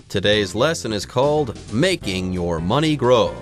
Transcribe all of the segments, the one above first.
Today's lesson is called Making Your Money Grow.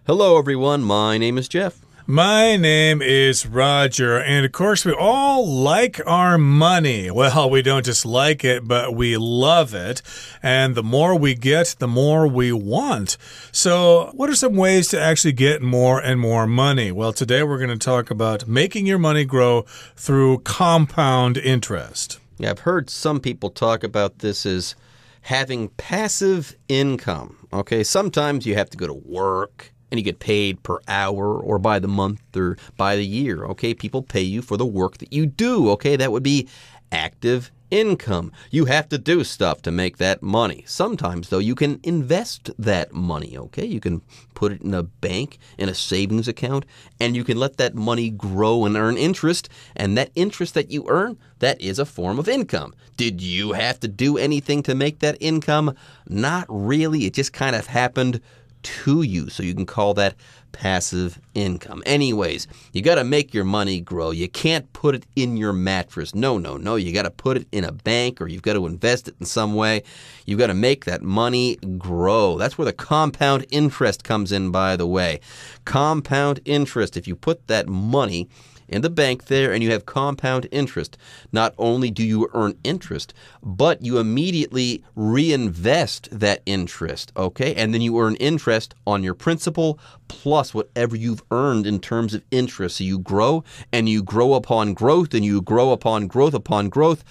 Hello, everyone. My name is Jeff. My name is Roger, and of course we all like our money. Well, we don't just like it, but we love it. And the more we get, the more we want. So what are some ways to actually get more and more money? Well, today we're going to talk about making your money grow through compound interest. Yeah, I've heard some people talk about this as having passive income. Okay, sometimes you have to go to work and you get paid per hour or by the month or by the year, okay? People pay you for the work that you do, okay? That would be active income. You have to do stuff to make that money. Sometimes, though, you can invest that money, okay? You can put it in a bank, in a savings account, and you can let that money grow and earn interest, and that interest that you earn, that is a form of income. Did you have to do anything to make that income? Not really. It just kind of happened to you, so you can call that passive income. Anyways, you got to make your money grow. You can't put it in your mattress. No. You got to put it in a bank, or you've got to invest it in some way. You've got to make that money grow. That's where the compound interest comes in, by the way. Compound interest, if you put that money in the bank there and you have compound interest, not only do you earn interest, but you immediately reinvest that interest, okay? And then you earn interest on your principal plus whatever you've earned in terms of interest. So you grow, and you grow upon growth, and you grow upon growth upon growth.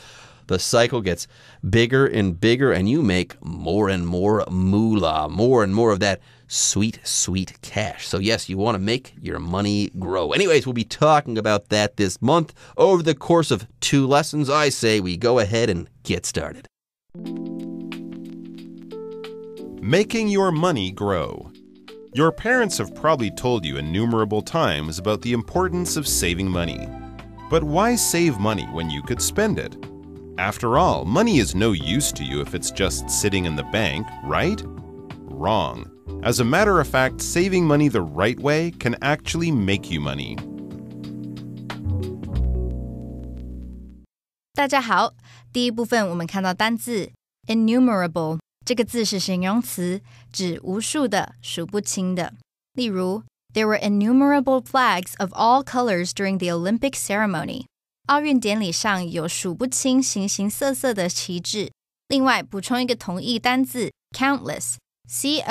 The cycle gets bigger and bigger, and you make more and more moolah, more and more of that sweet, sweet cash. So yes, you want to make your money grow. Anyways, we'll be talking about that this month over the course of 2 lessons. I say we go ahead and get started. Making your money grow. Your parents have probably told you innumerable times about the importance of saving money. But why save money when you could spend it? After all, money is no use to you if it's just sitting in the bank, right? Wrong. As a matter of fact, saving money the right way can actually make you money. 大家好，第一部分我们看到单字 innumerable 这个字是形容词，指无数的、数不清的。例如 There were innumerable flags of all colors during the Olympic ceremony. 奥运典礼上有数不清形形色色的旗帜。另外补充一个同义单字 countless C-O-U-N-T-L-E-S-S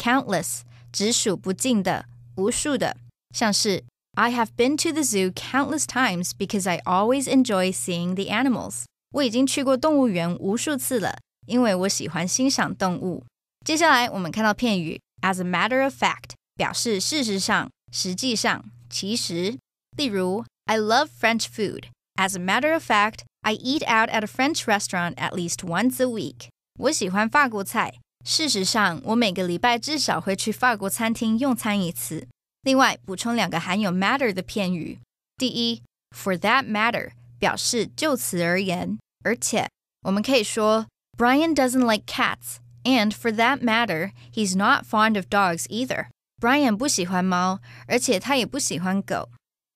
countless 指数不尽的、无数的，像是 I have been to the zoo countless times because I always enjoy seeing the animals. 我已经去过动物园无数次了，因为我喜欢欣赏动物。接下来我们看到片语 as a matter of fact 表示事实上、实际上、其实。例如 I love French food. As a matter of fact, I eat out at a French restaurant at least once a week. 我喜欢法国菜，事实上我每个礼拜至少会去法国餐厅用餐一次。另外补充2个含有 matter 的片语。第一 for that matter 表示就此而言，而且我们可以说 Brian doesn't like cats, and for that matter, he's not fond of dogs either. Brian 不喜欢猫，而且他也不喜欢狗。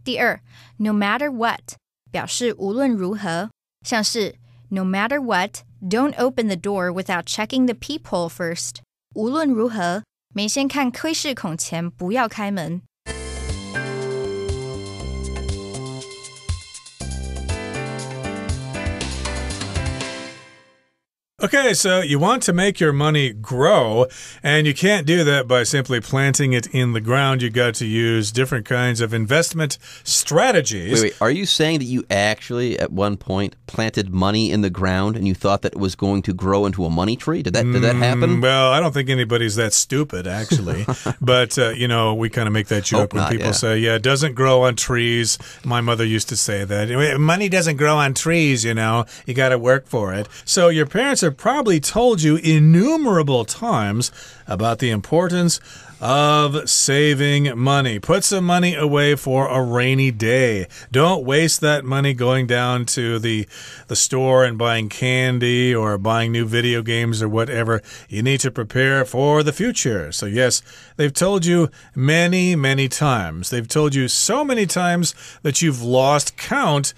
第二 no matter what 表示无论如何，像是 no matter what, don't open the door without checking the peephole first. 无论如何，没先看窥视孔前不要开门。Okay, so you want to make your money grow, and you can't do that by simply planting it in the ground. You got to use different kinds of investment strategies. Wait, are you saying that you actually, at one point, planted money in the ground and you thought that it was going to grow into a money tree? Did that happen? Well, I don't think anybody's that stupid, actually. But, we kind of make that joke when people say, it doesn't grow on trees. My mother used to say that. Money doesn't grow on trees, you got to work for it. So your parents are have probably told you innumerable times about the importance of saving money. Put some money away for a rainy day. Don't waste that money going down to the store and buying candy or buying new video games or whatever. You need to prepare for the future. So yes, they've told you many, many times. They've told you so many times that you've lost count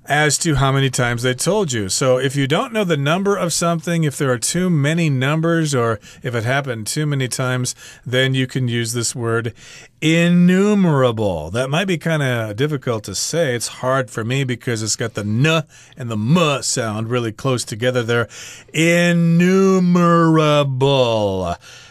as to how many times they told you. So if you don't know the number of something, if there are too many numbers, or if it happened too many times, then you can use this word innumerable. That might be kind of difficult to say. It's hard for me because it's got the n and the m sound really close together there. Innumerable.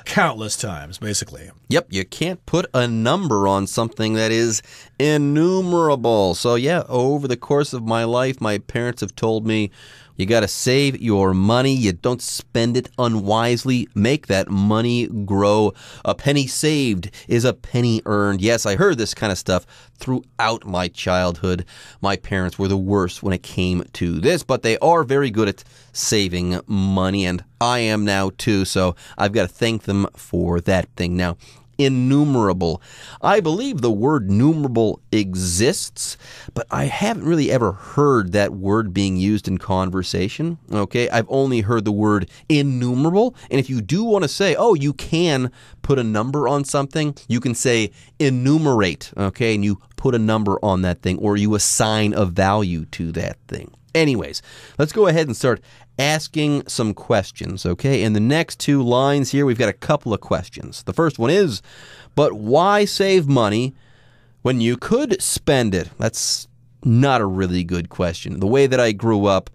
Countless times, basically. Yep, you can't put a number on something that is innumerable. So yeah, over the course of my life, my parents have told me, you got to save your money. You don't spend it unwisely. Make that money grow. A penny saved is a penny earned. Yes, I heard this kind of stuff throughout my childhood. My parents were the worst when it came to this, but they are very good at saving money, and I am now too, so I've got to thank them for that thing. Now, innumerable. I believe the word numerable exists, but I haven't really ever heard that word being used in conversation. Okay, I've only heard the word innumerable, and if you do want to say, oh, you can put a number on something, you can say enumerate, okay, and you put a number on that thing, or you assign a value to that thing. Anyways, let's go ahead and start asking some questions, okay? In the next two lines here, we've got a couple of questions. The first one is, but why save money when you could spend it? That's not a really good question. The way that I grew up,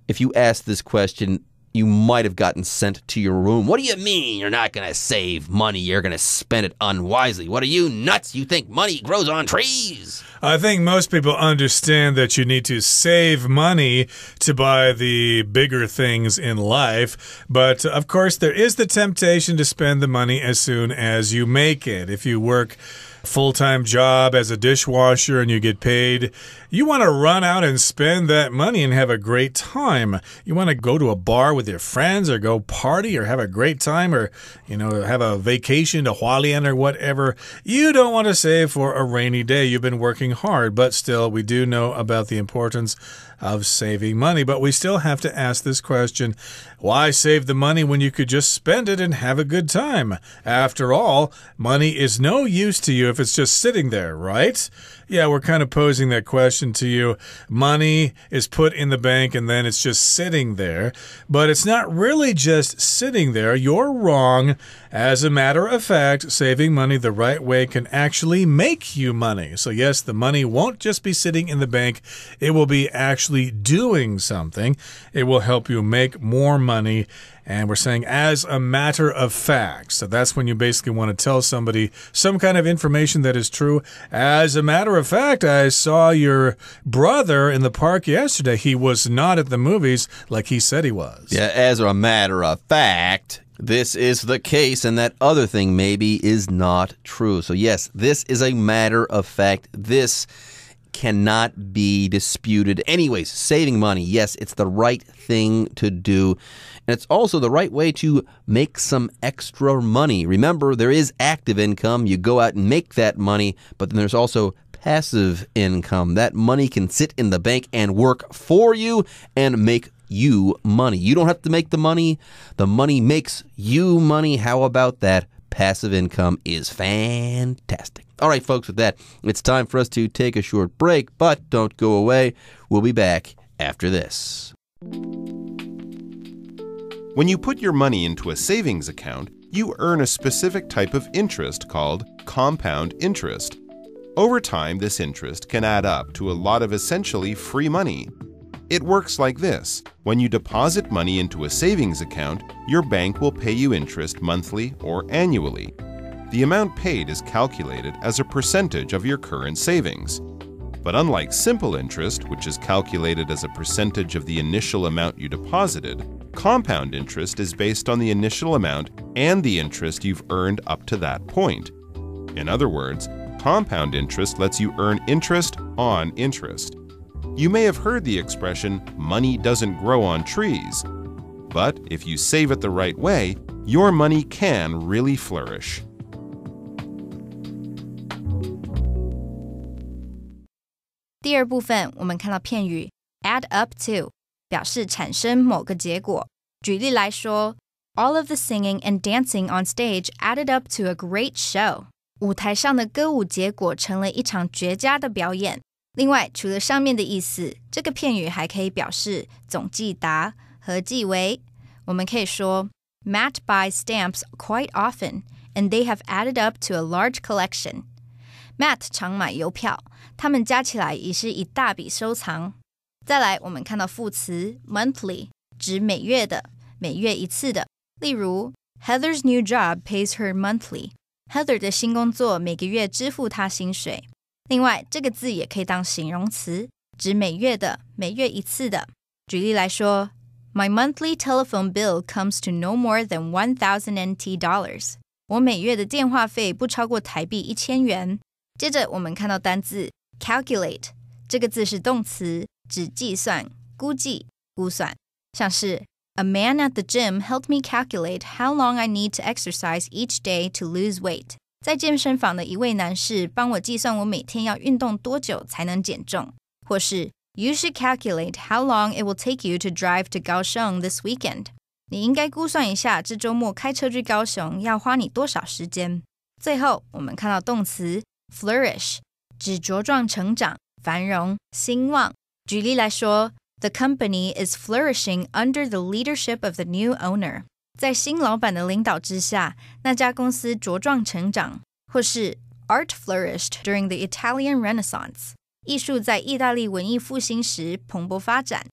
if you asked this question, you might have gotten sent to your room. What do you mean you're not going to save money? You're going to spend it unwisely. What are you, nuts? You think money grows on trees? I think most people understand that you need to save money to buy the bigger things in life. But, of course, there is the temptation to spend the money as soon as you make it. If you work full-time job as a dishwasher and you get paid, you want to run out and spend that money and have a great time. You want to go to a bar with your friends or go party or have a great time or, have a vacation to Hualien or whatever. You don't want to save for a rainy day. You've been working hard, but still, we do know about the importance of saving money. But we still have to ask this question, why save the money when you could just spend it and have a good time? After all, money is no use to you if it's just sitting there, right? Yeah, we're kind of posing that question to you. Money is put in the bank and then it's just sitting there. But it's not really just sitting there. You're wrong. As a matter of fact, saving money the right way can actually make you money. So yes, the money won't just be sitting in the bank. It will be actually doing something. It will help you make more money. And we're saying as a matter of fact. So that's when you basically want to tell somebody some kind of information that is true. As a matter of fact, I saw your brother in the park yesterday. He was not at the movies like he said he was. Yeah, as a matter of fact, this is the case, and that other thing maybe is not true. So yes, this is a matter of fact. This cannot be disputed. Anyways, saving money, yes, it's the right thing to do. And it's also the right way to make some extra money. Remember, there is active income. You go out and make that money, but then there's also passive income. That money can sit in the bank and work for you and make you money. You don't have to make the money. The money makes you money. How about that? Passive income is fantastic. All right, folks, with that, it's time for us to take a short break, but don't go away. We'll be back after this. When you put your money into a savings account, you earn a specific type of interest called compound interest. Over time, this interest can add up to a lot of essentially free money. It works like this. When you deposit money into a savings account, your bank will pay you interest monthly or annually. The amount paid is calculated as a percentage of your current savings. But unlike simple interest, which is calculated as a percentage of the initial amount you deposited, compound interest is based on the initial amount and the interest you've earned up to that point. In other words, compound interest lets you earn interest on interest. You may have heard the expression, money doesn't grow on trees. But if you save it the right way, your money can really flourish. 第二部分，我们看到片语 add up to， 表示产生某个结果。举例来说 ，All of the singing and dancing on stage added up to a great show。舞台上的歌舞结果成了一场绝佳的表演。另外，除了上面的意思，这个片语还可以表示总计达、合计为。我们可以说 Matt buys stamps quite often, and they have added up to a large collection. Matt 常买邮票，它们加起来已是一大笔收藏。再来，我们看到副词 monthly， 指每月的、每月一次的。例如 Heather's new job pays her monthly. Heather 的新工作每个月支付她薪水。另外，这个字也可以当形容词，指每月的、每月一次的。举例来说 My monthly telephone bill comes to no more than 1,000 NT dollars. 我每月的电话费不超过台币1000元。接着我们看到单字 calculate， 这个字是动词，指计算、估计、估算。像是 A man at the gym helped me calculate how long I need to exercise each day to lose weight. 在健身房的一位男士帮我计算我每天要运动多久才能减重。或是 You should calculate how long it will take you to drive to Kaohsiung this weekend. 你应该估算一下这周末开车去高雄要花你多少时间。最后我们看到动词flourish， 指茁壮成长、繁荣、兴旺。举例来说 The company is flourishing under the leadership of the new owner. 在新老板的领导之下，那家公司茁壮成长。或是 Art flourished during the Italian Renaissance. 艺术在意大利文艺复兴时蓬勃发展。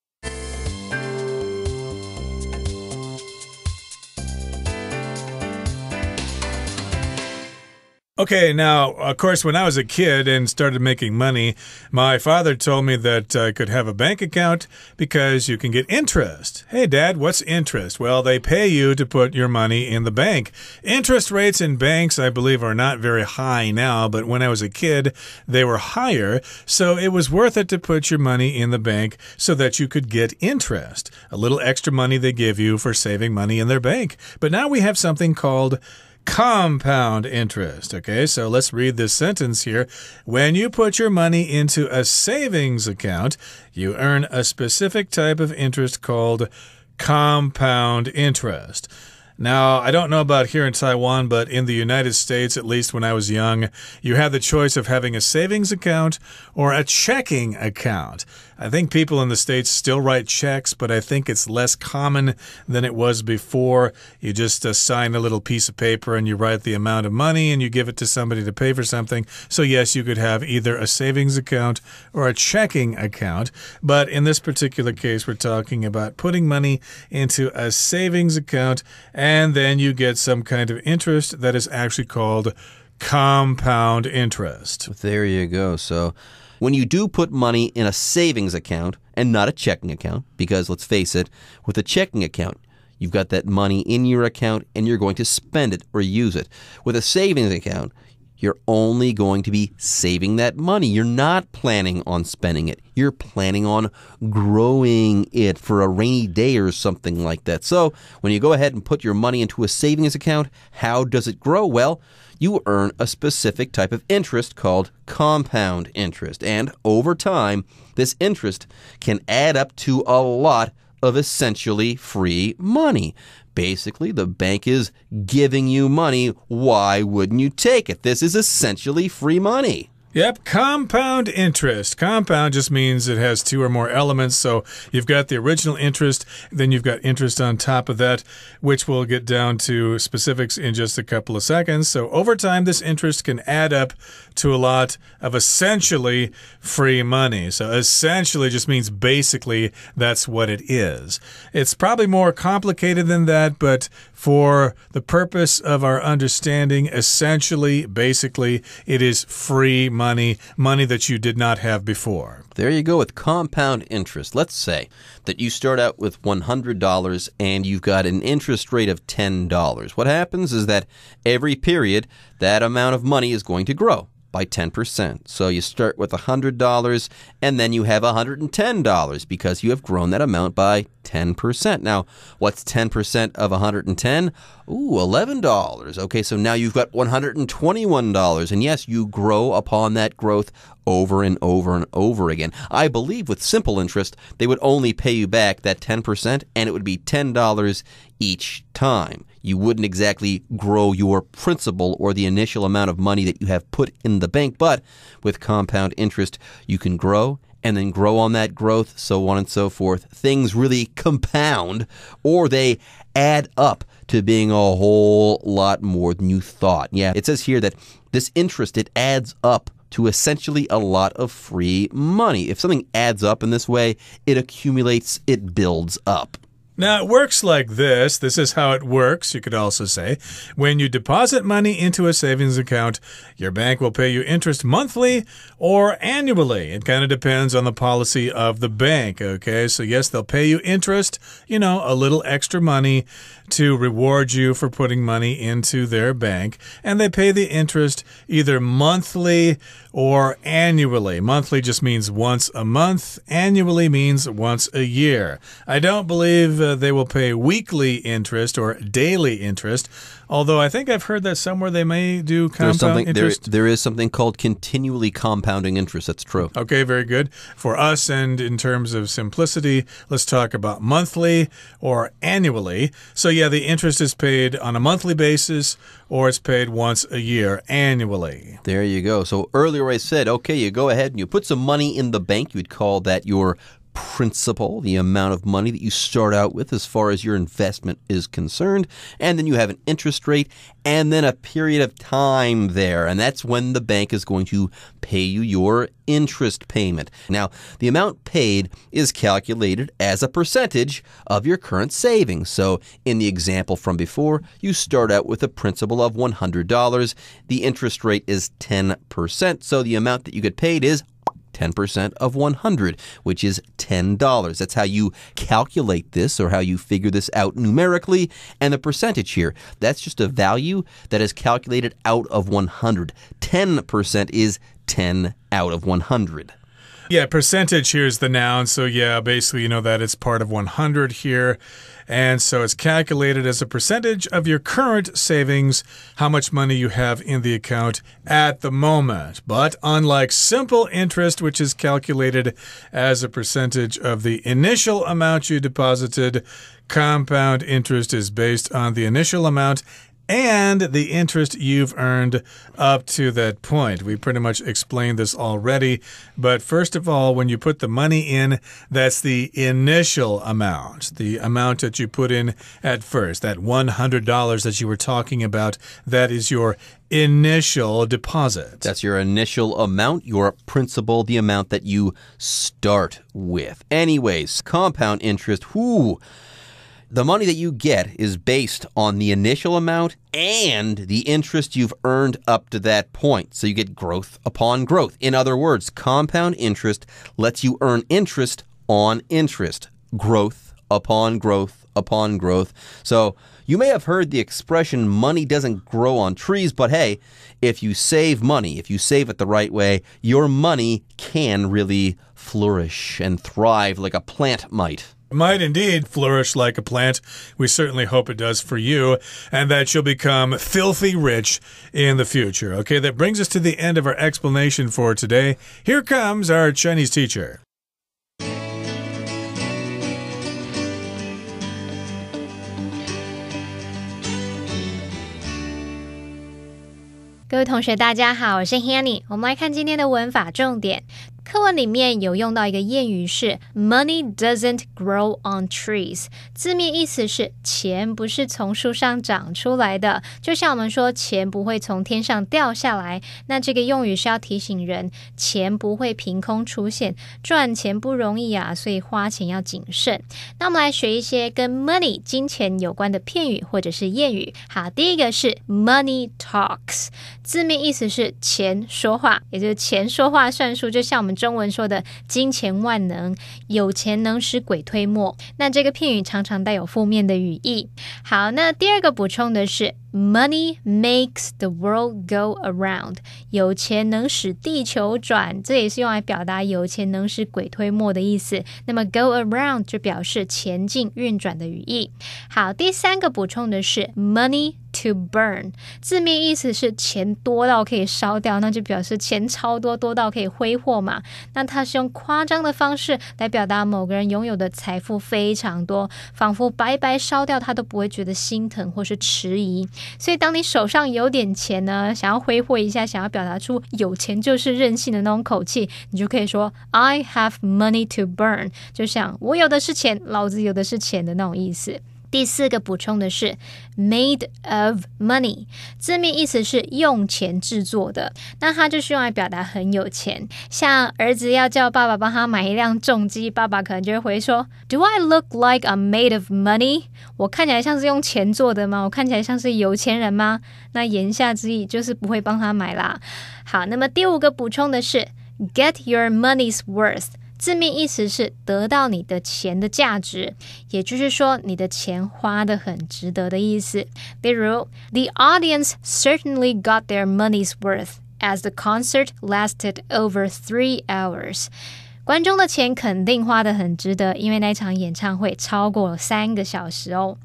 Okay, now, of course, when I was a kid and started making money, my father told me that I could have a bank account because you can get interest. Hey, Dad, what's interest? Well, they pay you to put your money in the bank. Interest rates in banks, I believe, are not very high now, but when I was a kid, they were higher, so it was worth it to put your money in the bank so that you could get interest. A little extra money they give you for saving money in their bank. But now we have something called compound interest. Okay, so let's read this sentence here. When you put your money into a savings account, you earn a specific type of interest called compound interest. Now, I don't know about here in Taiwan, but in the United States, at least when I was young, you had the choice of having a savings account or a checking account. I think people in the States still write checks, but I think it's less common than it was before. You just sign a little piece of paper and you write the amount of money and you give it to somebody to pay for something. So yes, you could have either a savings account or a checking account. But in this particular case, we're talking about putting money into a savings account and then you get some kind of interest that is actually called compound interest. There you go. So when you do put money in a savings account and not a checking account, because let's face it, with a checking account, you've got that money in your account and you're going to spend it or use it. With a savings account, you're only going to be saving that money. You're not planning on spending it. You're planning on growing it for a rainy day or something like that. So when you go ahead and put your money into a savings account, how does it grow? Well, you earn a specific type of interest called compound interest. And over time, this interest can add up to a lot of essentially free money. Basically, the bank is giving you money. Why wouldn't you take it? This is essentially free money. Yep, compound interest. Compound just means it has two or more elements. So you've got the original interest, then you've got interest on top of that, which we'll get down to specifics in just a couple of seconds. So over time, this interest can add up to a lot of essentially free money. So essentially just means basically that's what it is. It's probably more complicated than that, but for the purpose of our understanding, essentially, basically, it is free money, money that you did not have before. There you go with compound interest. Let's say that you start out with $100 and you've got an interest rate of $10. What happens is that every period, that amount of money is going to grow. by 10%. So you start with $100 and then you have $110 because you have grown that amount by 10%. Now, what's 10% of 110? Ooh, $11. Okay, so now you've got $121. And yes, you grow upon that growth over and over and over again. I believe with simple interest, they would only pay you back that 10% and it would be $10 each time. You wouldn't exactly grow your principal or the initial amount of money that you have put in the bank, but with compound interest, you can grow and then grow on that growth, so on and so forth. Things really compound or they add up to being a whole lot more than you thought. Yeah, it says here that this interest, it adds up to essentially a lot of free money. If something adds up in this way, it accumulates, it builds up. Now, it works like this. This is how it works, you could also say. When you deposit money into a savings account, your bank will pay you interest monthly or annually. It kind of depends on the policy of the bank, okay? So, yes, they'll pay you interest, you know, a little extra money to reward you for putting money into their bank. And they pay the interest either monthly or annually. Monthly just means once a month. Annually means once a year. I don't believe they will pay weekly interest or daily interest, although I think I've heard that somewhere they may do compound interest. There is something called continually compounding interest. That's true. Okay, very good. For us, and in terms of simplicity, let's talk about monthly or annually. So yeah, the interest is paid on a monthly basis or it's paid once a year annually. There you go. So earlier I said, okay, you go ahead and you put some money in the bank. You would call that your principal, the amount of money that you start out with as far as your investment is concerned. And then you have an interest rate and then a period of time there. And that's when the bank is going to pay you your interest payment. Now, the amount paid is calculated as a percentage of your current savings. So in the example from before, you start out with a principal of $100. The interest rate is 10%. So the amount that you get paid is 10% of 100, which is $10. That's how you calculate this or how you figure this out numerically. And the percentage here, that's just a value that is calculated out of 100. 10% is 10 out of 100. Yeah, percentage here is the noun. So yeah, basically you know that it's part of 100 here. And so it's calculated as a percentage of your current savings, how much money you have in the account at the moment. But unlike simple interest, which is calculated as a percentage of the initial amount you deposited, compound interest is based on the initial amount and the interest you've earned up to that point. We pretty much explained this already. But first of all, when you put the money in, that's the initial amount, the amount that you put in at first, that $100 that you were talking about, that is your initial deposit. That's your initial amount, your principal, the amount that you start with. Anyways, compound interest, whoo. The money that you get is based on the initial amount and the interest you've earned up to that point. So you get growth upon growth. In other words, compound interest lets you earn interest on interest. Growth upon growth upon growth. So you may have heard the expression, money doesn't grow on trees, but hey, if you save money, if you save it the right way, your money can really flourish and thrive like a plant might. Might indeed flourish like a plant. We certainly hope it does for you, and that you'll become filthy rich in the future. Okay, that brings us to the end of our explanation for today. Here comes our Chinese teacher. 各位同学大家好，我是 Hanny， 我们来看今天的文法重点。课文里面有用到一个谚语是 Money doesn't grow on trees， 字面意思是钱不是从树上长出来的，就像我们说钱不会从天上掉下来，那这个用语是要提醒人钱不会凭空出现，赚钱不容易啊，所以花钱要谨慎。那我们来学一些跟 money 金钱有关的片语或者是谚语。好，第一个是 money talks， 字面意思是钱说话，也就是钱说话算数，就像我们中文说的金钱万能，有钱能使鬼推磨。那这个片语常常带有负面的语义。好，那第二个补充的是Money makes the world go around. 有钱能使地球转，这也是用来表达有钱能使鬼推磨的意思。那么 go around 就表示前进、运转的语义。好，第三个补充的是 money to burn. 字面意思是钱多到可以烧掉，那就表示钱超多，多到可以挥霍嘛。那它是用夸张的方式来表达某个人拥有的财富非常多，仿佛白白烧掉他都不会觉得心疼或是迟疑。所以当你手上有点钱呢，想要挥霍一下，想要表达出有钱就是任性的那种口气，你就可以说 I have money to burn. 就像我有的是钱，老子有的是钱的那种意思。第四个补充的是 made of money. 字面意思是用钱制作的，那它就是用来表达很有钱。像儿子要叫爸爸帮他买一辆重机，爸爸可能就会回说 Do I look like I'm made of money? 我看起来像是用钱做的吗？我看起来像是有钱人吗？那言下之意就是不会帮他买啦。好，那么第五个补充的是 get your money's worth.字面意思是得到你的钱的价值，也就是说你的钱花得很值得的意思。例如 The audience certainly got their money's worth as the concert lasted over 3 hours. 观众的钱肯定花得很值得，因为那场演唱会超过3个小时哦。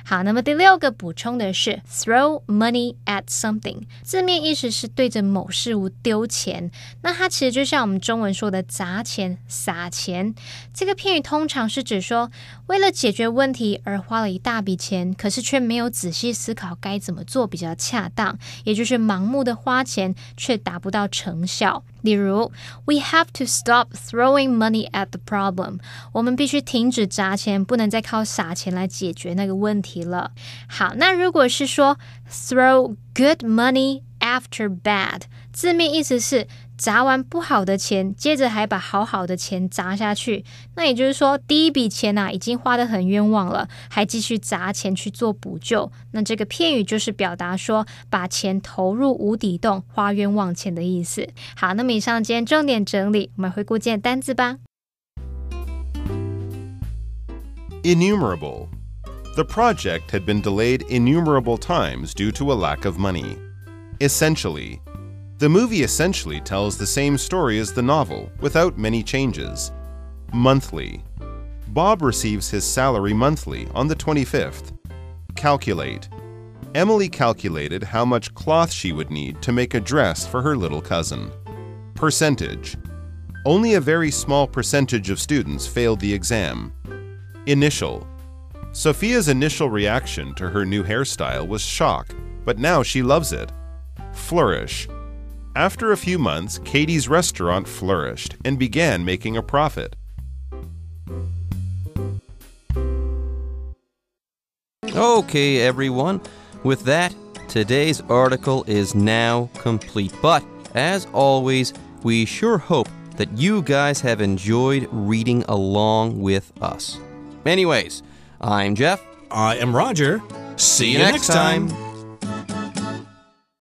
好，那么第六个补充的是 throw money at something. 字面意思是对着某事物丢钱，那它其实就像我们中文说的砸钱、撒钱。这个片语通常是指说为了解决问题而花了一大笔钱，可是却没有仔细思考该怎么做比较恰当，也就是盲目的花钱却达不到成效。例如 We have to stop throwing money at the problem. 我们必须停止砸钱，不能再靠撒钱来解决那个问题了。好，那如果是说 throw good money after bad, 字面意思是砸完不好的钱，接着还把好好的钱砸下去。那也就是说第一笔钱已经花得很冤枉了，还继续砸钱去做补救。那这个片语就是表达说把钱投入无底洞，花冤枉钱的意思。好，那么以上今天重点整理，我们回顾今天单字吧。Innumerable. The project had been delayed innumerable times due to a lack of money. Essentially. The movie essentially tells the same story as the novel, without many changes. Monthly. Bob receives his salary monthly on the 25th. Calculate. Emily calculated how much cloth she would need to make a dress for her little cousin. Percentage. Only a very small percentage of students failed the exam. Initial. Sophia's initial reaction to her new hairstyle was shock, but now she loves it. Flourish. After a few months, Katie's restaurant flourished and began making a profit. Okay, everyone. With that, today's article is now complete. But, as always, we sure hope that you guys have enjoyed reading along with us. Anyways, I'm Jeff. I am Roger. See you next time.